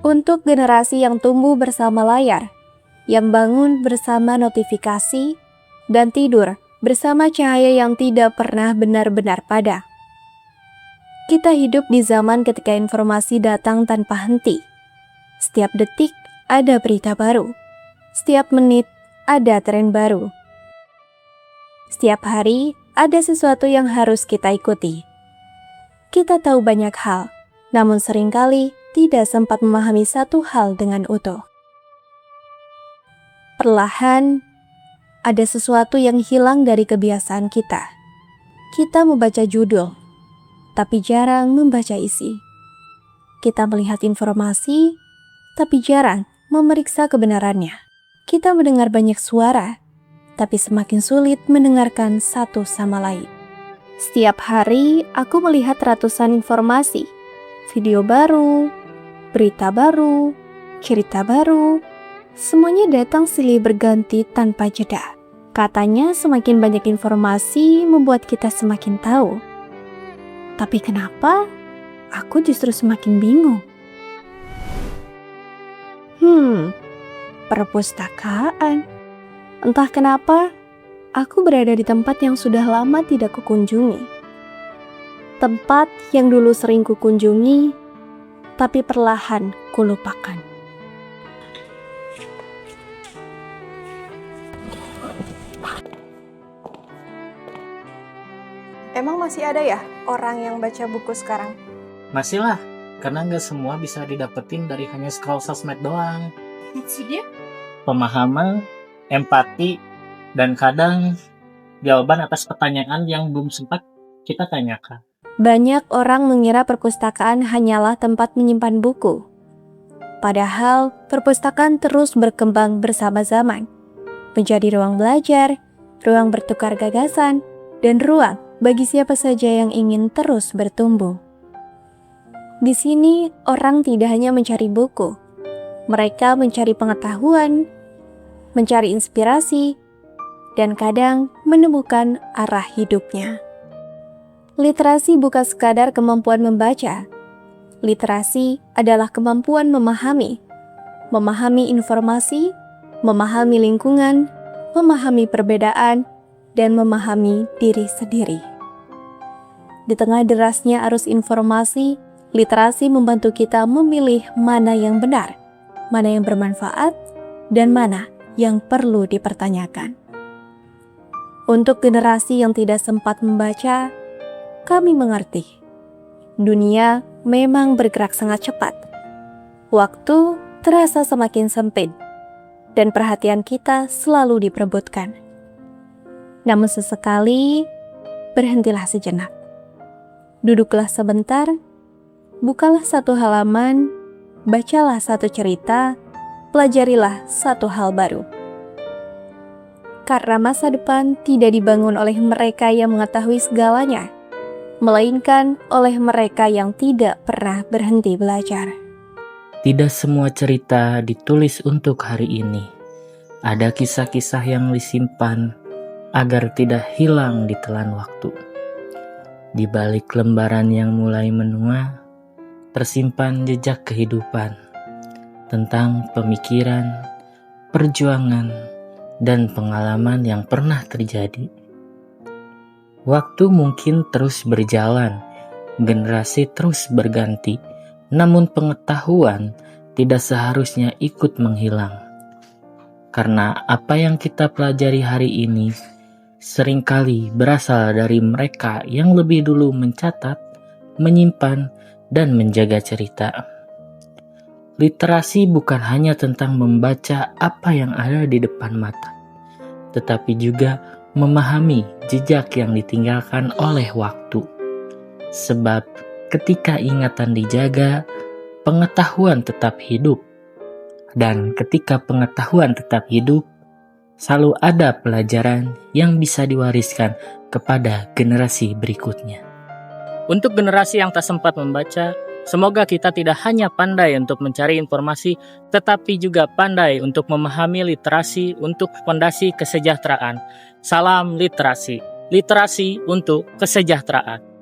Untuk generasi yang tumbuh bersama layar, yang bangun bersama notifikasi, dan tidur bersama cahaya yang tidak pernah benar-benar padam. Kita hidup di zaman ketika informasi datang tanpa henti. Setiap detik ada berita baru. Setiap menit ada tren baru. Setiap hari ada sesuatu yang harus kita ikuti. Kita tahu banyak hal, namun seringkali tidak sempat memahami satu hal dengan utuh. Perlahan, ada sesuatu yang hilang dari kebiasaan kita. Kita membaca judul, tapi jarang membaca isi. Kita melihat informasi, tapi jarang memeriksa kebenarannya. Kita mendengar banyak suara, tapi semakin sulit mendengarkan satu sama lain. Setiap hari, aku melihat ratusan informasi, video baru, berita baru, cerita baru. Semuanya datang silih berganti tanpa jeda. Katanya semakin banyak informasi membuat kita semakin tahu. Tapi kenapa aku justru semakin bingung? Perpustakaan. Entah kenapa, aku berada di tempat yang sudah lama tidak kukunjungi. Tempat yang dulu sering kukunjungi, tapi perlahan kulupakan. Emang masih ada ya orang yang baca buku sekarang? Masih lah, karena nggak semua bisa didapetin dari hanya scroll sosmed doang. Maksudnya? Pemahaman, empati, dan kadang jawaban atas pertanyaan yang belum sempat kita tanyakan. Banyak orang mengira perpustakaan hanyalah tempat menyimpan buku. Padahal perpustakaan terus berkembang bersama zaman, menjadi ruang belajar, ruang bertukar gagasan, dan ruang bagi siapa saja yang ingin terus bertumbuh. Di sini, orang tidak hanya mencari buku. Mereka mencari pengetahuan, mencari inspirasi, dan kadang menemukan arah hidupnya. Literasi bukan sekadar kemampuan membaca. Literasi adalah kemampuan memahami informasi, memahami lingkungan, memahami perbedaan, dan memahami diri sendiri. Di tengah derasnya arus informasi, literasi membantu kita memilih mana yang benar, mana yang bermanfaat, dan mana yang perlu dipertanyakan. Untuk generasi yang tidak sempat membaca, kami mengerti. Dunia memang bergerak sangat cepat. Waktu terasa semakin sempit, dan perhatian kita selalu diperebutkan. Namun sesekali, berhentilah sejenak. Duduklah sebentar, bukalah satu halaman, bacalah satu cerita, pelajarilah satu hal baru. Karena masa depan tidak dibangun oleh mereka yang mengetahui segalanya, melainkan oleh mereka yang tidak pernah berhenti belajar. Tidak semua cerita ditulis untuk hari ini. Ada kisah-kisah yang disimpan agar tidak hilang di telan waktu. Di balik lembaran yang mulai menua, tersimpan jejak kehidupan tentang pemikiran, perjuangan, dan pengalaman yang pernah terjadi. Waktu mungkin terus berjalan, generasi terus berganti, namun pengetahuan tidak seharusnya ikut menghilang. Karena apa yang kita pelajari hari ini seringkali berasal dari mereka yang lebih dulu mencatat, menyimpan, dan menjaga cerita. Literasi bukan hanya tentang membaca apa yang ada di depan mata, tetapi juga memahami jejak yang ditinggalkan oleh waktu. Sebab ketika ingatan dijaga, pengetahuan tetap hidup. Dan ketika pengetahuan tetap hidup, selalu ada pelajaran yang bisa diwariskan kepada generasi berikutnya. Untuk generasi yang tak sempat membaca, Semoga kita tidak hanya pandai untuk mencari informasi, tetapi juga pandai untuk memahami literasi untuk fondasi kesejahteraan. Salam literasi, literasi untuk kesejahteraan.